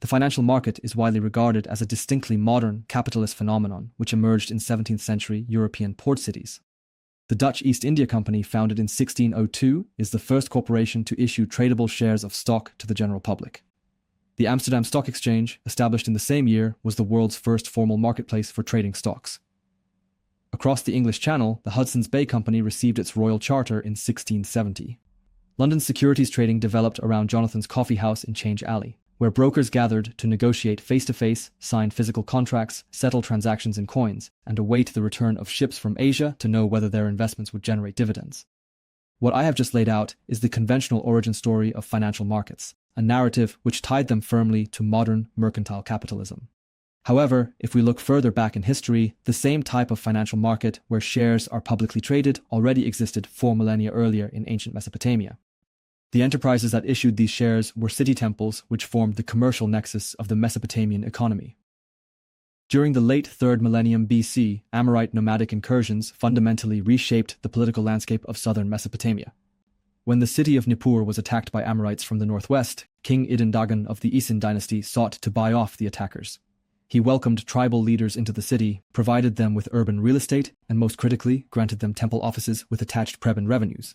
The financial market is widely regarded as a distinctly modern capitalist phenomenon which emerged in 17th-century European port cities. The Dutch East India Company, founded in 1602, is the first corporation to issue tradable shares of stock to the general public. The Amsterdam Stock Exchange, established in the same year, was the world's first formal marketplace for trading stocks. Across the English Channel, the Hudson's Bay Company received its royal charter in 1670. London's securities trading developed around Jonathan's Coffee House in Change Alley, where brokers gathered to negotiate face-to-face, sign physical contracts, settle transactions in coins, and await the return of ships from Asia to know whether their investments would generate dividends. What I have just laid out is the conventional origin story of financial markets, a narrative which tied them firmly to modern mercantile capitalism. However, if we look further back in history, the same type of financial market where shares are publicly traded already existed 4 millennia earlier in ancient Mesopotamia. The enterprises that issued these shares were city temples, which formed the commercial nexus of the Mesopotamian economy. During the late 3rd millennium BC, Amorite nomadic incursions fundamentally reshaped the political landscape of southern Mesopotamia. When the city of Nippur was attacked by Amorites from the northwest, King Idin Dagan of the Isin dynasty sought to buy off the attackers. He welcomed tribal leaders into the city, provided them with urban real estate, and most critically, granted them temple offices with attached prebend revenues.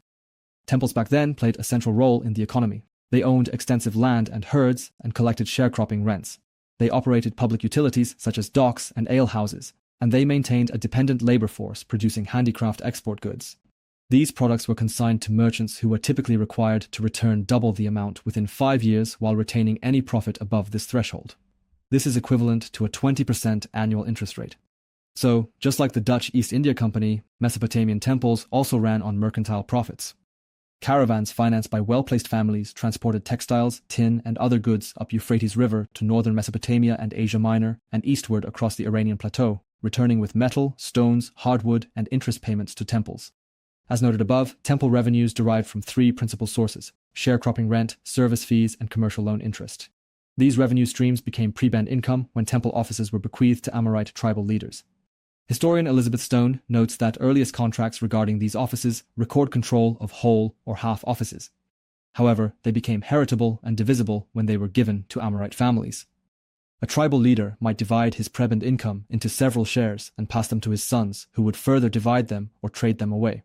Temples back then played a central role in the economy. They owned extensive land and herds and collected sharecropping rents. They operated public utilities such as docks and alehouses, and they maintained a dependent labor force producing handicraft export goods. These products were consigned to merchants who were typically required to return double the amount within 5 years while retaining any profit above this threshold. This is equivalent to a 20% annual interest rate. So, just like the Dutch East India Company, Mesopotamian temples also ran on mercantile profits. Caravans financed by well-placed families transported textiles, tin, and other goods up Euphrates River to northern Mesopotamia and Asia Minor and eastward across the Iranian plateau, returning with metal, stones, hardwood, and interest payments to temples. As noted above, temple revenues derived from 3 principal sources: sharecropping rent, service fees, and commercial loan interest. These revenue streams became prebend income when temple offices were bequeathed to Amorite tribal leaders. Historian Elizabeth Stone notes that earliest contracts regarding these offices record control of whole or half offices. However, they became heritable and divisible when they were given to Amorite families. A tribal leader might divide his prebend income into several shares and pass them to his sons, who would further divide them or trade them away.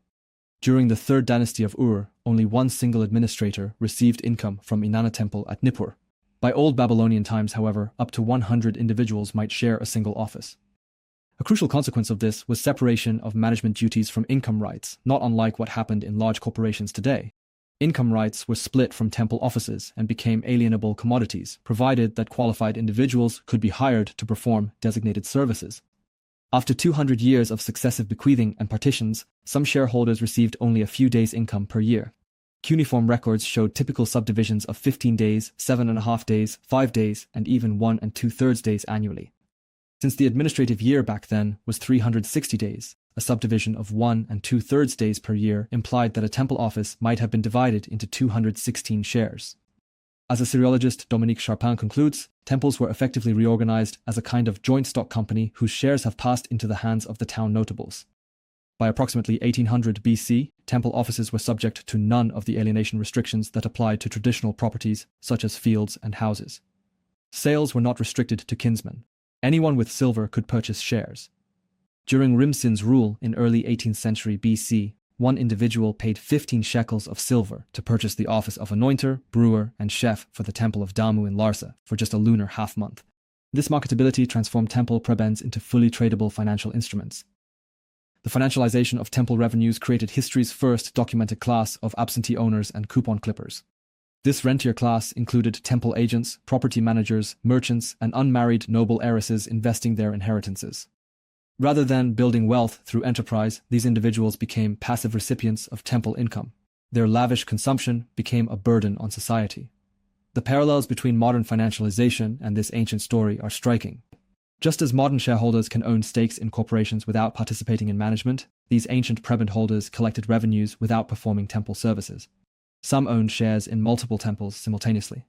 During the 3rd dynasty of Ur, only one single administrator received income from Inanna Temple at Nippur. By Old Babylonian times, however, up to 100 individuals might share a single office. A crucial consequence of this was separation of management duties from income rights, not unlike what happened in large corporations today. Income rights were split from temple offices and became alienable commodities, provided that qualified individuals could be hired to perform designated services. After 200 years of successive bequeathing and partitions, some shareholders received only a few days' income per year. Cuneiform records showed typical subdivisions of 15 days, 7.5 days, 5 days, and even 1 2/3 days annually. Since the administrative year back then was 360 days, a subdivision of 1 2/3 days per year implied that a temple office might have been divided into 216 shares. As Assyriologist Dominique Charpin concludes, temples were effectively reorganized as a kind of joint stock company whose shares have passed into the hands of the town notables. By approximately 1800 BC, temple offices were subject to none of the alienation restrictions that applied to traditional properties such as fields and houses. Sales were not restricted to kinsmen. Anyone with silver could purchase shares. During Rimsin's rule in early 18th century BC, one individual paid 15 shekels of silver to purchase the office of anointer, brewer, and chef for the temple of Damu in Larsa for just a lunar half-month. This marketability transformed temple prebends into fully tradable financial instruments. The financialization of temple revenues created history's first documented class of absentee owners and coupon clippers. This rentier class included temple agents, property managers, merchants, and unmarried noble heiresses investing their inheritances. Rather than building wealth through enterprise, these individuals became passive recipients of temple income. Their lavish consumption became a burden on society. The parallels between modern financialization and this ancient story are striking. Just as modern shareholders can own stakes in corporations without participating in management, these ancient prebend holders collected revenues without performing temple services. Some owned shares in multiple temples simultaneously.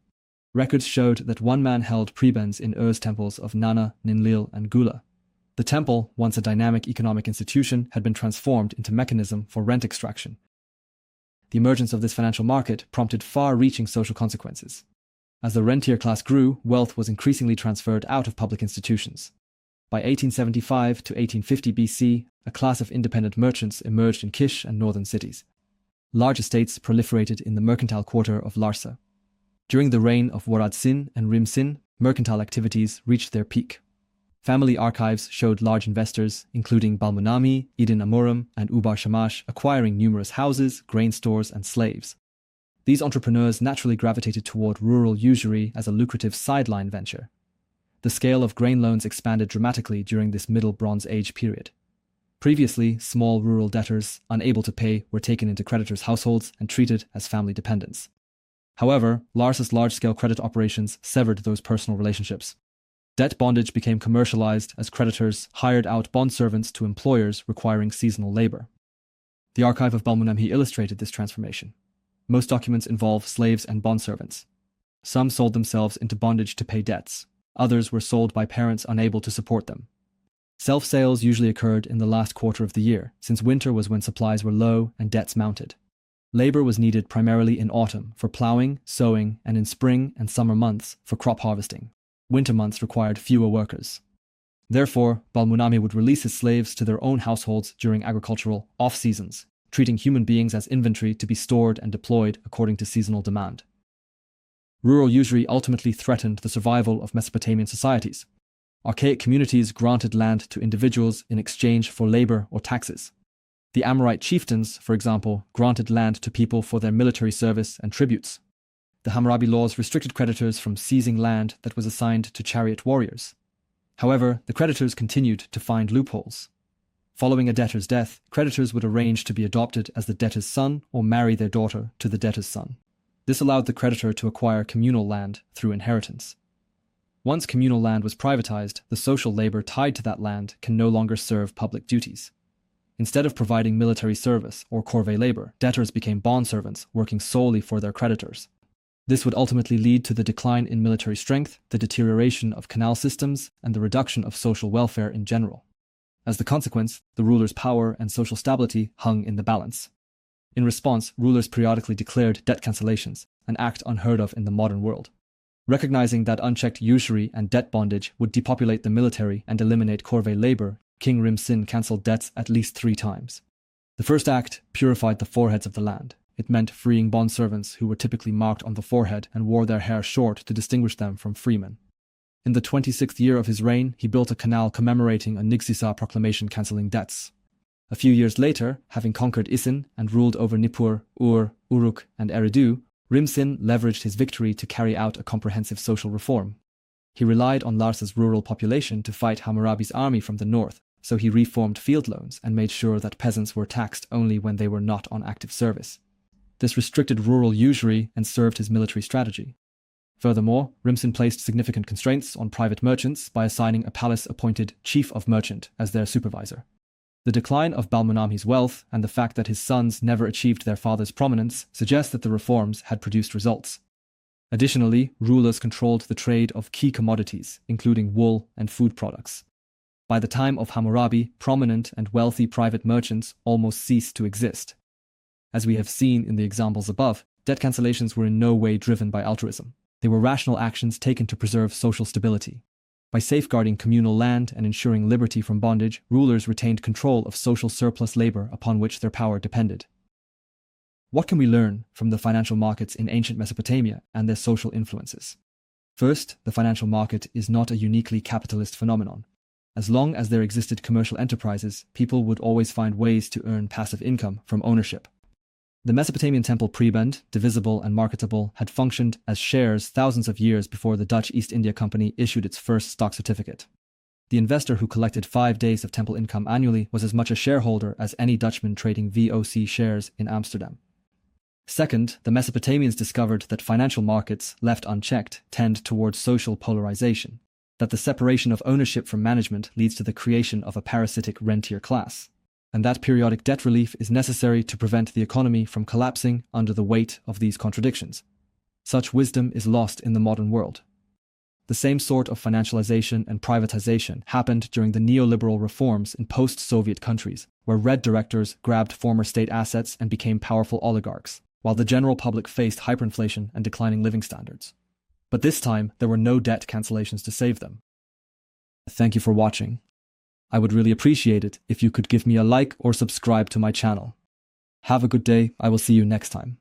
Records showed that one man held prebends in Ur's temples of Nana, Ninlil, and Gula. The temple, once a dynamic economic institution, had been transformed into a mechanism for rent extraction. The emergence of this financial market prompted far-reaching social consequences. As the rentier class grew, wealth was increasingly transferred out of public institutions. By 1875 to 1850 BC, a class of independent merchants emerged in Kish and northern cities. Large estates proliferated in the mercantile quarter of Larsa. During the reign of Warad Sin and Rim Sin, mercantile activities reached their peak. Family archives showed large investors, including Balmunami, Idin Amurum, and Ubar Shamash, acquiring numerous houses, grain stores, and slaves. These entrepreneurs naturally gravitated toward rural usury as a lucrative sideline venture. The scale of grain loans expanded dramatically during this Middle Bronze Age period. Previously, small rural debtors, unable to pay, were taken into creditors' households and treated as family dependents. However, Larsa's large-scale credit operations severed those personal relationships. Debt bondage became commercialized as creditors hired out bond servants to employers requiring seasonal labor. The archive of Balmunamhi illustrated this transformation. Most documents involve slaves and bondservants. Some sold themselves into bondage to pay debts. Others were sold by parents unable to support them. Self-sales usually occurred in the last quarter of the year, since winter was when supplies were low and debts mounted. Labor was needed primarily in autumn for plowing, sowing, and in spring and summer months for crop harvesting. Winter months required fewer workers. Therefore, Balmunami would release his slaves to their own households during agricultural off-seasons, treating human beings as inventory to be stored and deployed according to seasonal demand. Rural usury ultimately threatened the survival of Mesopotamian societies. Archaic communities granted land to individuals in exchange for labor or taxes. The Amorite chieftains, for example, granted land to people for their military service and tributes. The Hammurabi laws restricted creditors from seizing land that was assigned to chariot warriors. However, the creditors continued to find loopholes. Following a debtor's death, creditors would arrange to be adopted as the debtor's son or marry their daughter to the debtor's son. This allowed the creditor to acquire communal land through inheritance. Once communal land was privatized, the social labor tied to that land can no longer serve public duties. Instead of providing military service or corvée labor, debtors became bondservants working solely for their creditors. This would ultimately lead to the decline in military strength, the deterioration of canal systems, and the reduction of social welfare in general. As the consequence, the ruler's power and social stability hung in the balance. In response, rulers periodically declared debt cancellations, an act unheard of in the modern world. Recognizing that unchecked usury and debt bondage would depopulate the military and eliminate corvée labor, King Rim Sin cancelled debts at least 3 times. The first act purified the foreheads of the land. It meant freeing bondservants who were typically marked on the forehead and wore their hair short to distinguish them from freemen. In the 26th year of his reign, he built a canal commemorating a Nigsisa proclamation cancelling debts. A few years later, having conquered Isin and ruled over Nippur, Ur, Uruk, and Eridu, Rim Sin leveraged his victory to carry out a comprehensive social reform. He relied on Larsa's rural population to fight Hammurabi's army from the north, so he reformed field loans and made sure that peasants were taxed only when they were not on active service. This restricted rural usury and served his military strategy. Furthermore, Rim Sin placed significant constraints on private merchants by assigning a palace-appointed chief of merchant as their supervisor. The decline of Balmunamhi's wealth and the fact that his sons never achieved their father's prominence suggest that the reforms had produced results. Additionally, rulers controlled the trade of key commodities, including wool and food products. By the time of Hammurabi, prominent and wealthy private merchants almost ceased to exist. As we have seen in the examples above, debt cancellations were in no way driven by altruism. They were rational actions taken to preserve social stability. By safeguarding communal land and ensuring liberty from bondage, rulers retained control of social surplus labor upon which their power depended. What can we learn from the financial markets in ancient Mesopotamia and their social influences? First, the financial market is not a uniquely capitalist phenomenon. As long as there existed commercial enterprises, people would always find ways to earn passive income from ownership. The Mesopotamian temple prebend, divisible and marketable, had functioned as shares thousands of years before the Dutch East India Company issued its first stock certificate. The investor who collected 5 days of temple income annually was as much a shareholder as any Dutchman trading VOC shares in Amsterdam. Second, the Mesopotamians discovered that financial markets, left unchecked, tend towards social polarization, that the separation of ownership from management leads to the creation of a parasitic rentier class, and that periodic debt relief is necessary to prevent the economy from collapsing under the weight of these contradictions. Such wisdom is lost in the modern world. The same sort of financialization and privatization happened during the neoliberal reforms in post-Soviet countries, where red directors grabbed former state assets and became powerful oligarchs, while the general public faced hyperinflation and declining living standards. But this time, there were no debt cancellations to save them. Thank you for watching. I would really appreciate it if you could give me a like or subscribe to my channel. Have a good day. I will see you next time.